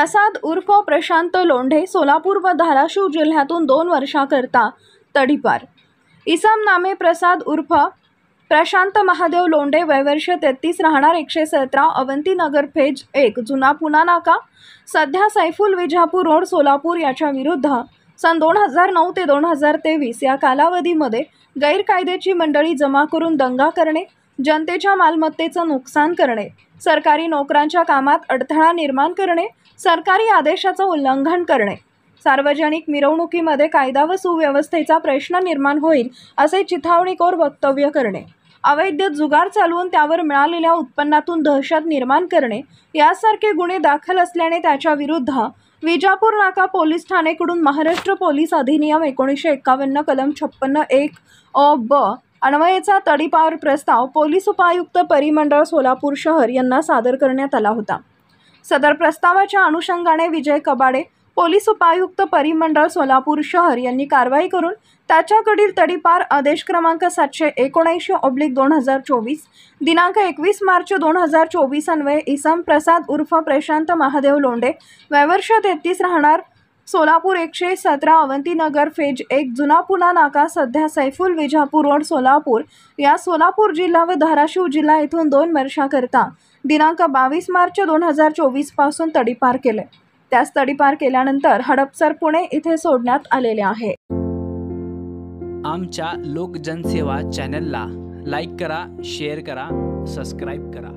प्रसाद उर्फ प्रशांत लोंढे सोलापूर व धाराशिव जिल्ह्यातून 2 वर्षाकरता तडीपार। इसम नामे प्रसाद उर्फ प्रशांत महादेव लोंढे वयवर्ष 33 राहणार 117 अवंती नगर फेज 1 जुना पुणा नाका सध्या सैफुल विजापूर रोड सोलापूर याच्या विरुद्ध सन 2009 ते 2023 या कालावधीमध्ये गैरकायद्याची मंडळी जमा करून दंगा करणे, जनतेच्या मालमत्तेचं नुकसान करणे, सरकारी नोकरांच्या कामात अडथळा निर्माण करणे, सरकारी आदेशाचं उल्लंघन करणे, सार्वजनिक मिरवणुकीमध्ये कायदा व सुव्यवस्थेचा प्रश्न निर्माण होईल असे चिथावणीखोर वक्तव्य करणे, अवैध जुगार चालवून त्यावर मिळालेल्या उत्पन्नातून दहशत निर्माण करणे यासारखे गुन्हे दाखल असल्याने त्याच्या विरुद्ध विजापूर नाका पोलीस ठाणेकडून महाराष्ट्र पोलीस अधिनियम 1951 कलम 56(1) अ ब अन्वयेचा तडीपार प्रस्ताव पोलीस उपायुक्त परिमंडळ सोलापूर शहर यांना सादर करण्यात आला होता। सदर प्रस्तावाच्या अनुषंगाने विजय कबाडे पोलीस उपायुक्त परिमंडळ सोलापूर शहर यांनी कारवाई करून त्याच्याकडील तडीपार आदेश क्रमांक 779/2024 दिनांक 21 मार्च 2024 अन्वये इसम प्रसाद उर्फ प्रशांत महादेव लोंढे वयवर्ष 33 राहणार सोलापूर 117 अवंती नगर फेज 1 जुना पुणा नाका सध्या सैफुल विजापूर रोड सोलापूर या सोलापूर जिल्हा व धाराशिव जिल्हा येथून 2 वर्षाकरता दिनांक 22 मार्च 2024 पासून तडीपार केले। त्यास तडीपार केल्यानंतर हडपसर पुणे इथे सोडण्यात आलेले आहे। आमच्या लोक जनसेवा चॅनलला लाईक करा, शेअर करा, सबस्क्राईब करा।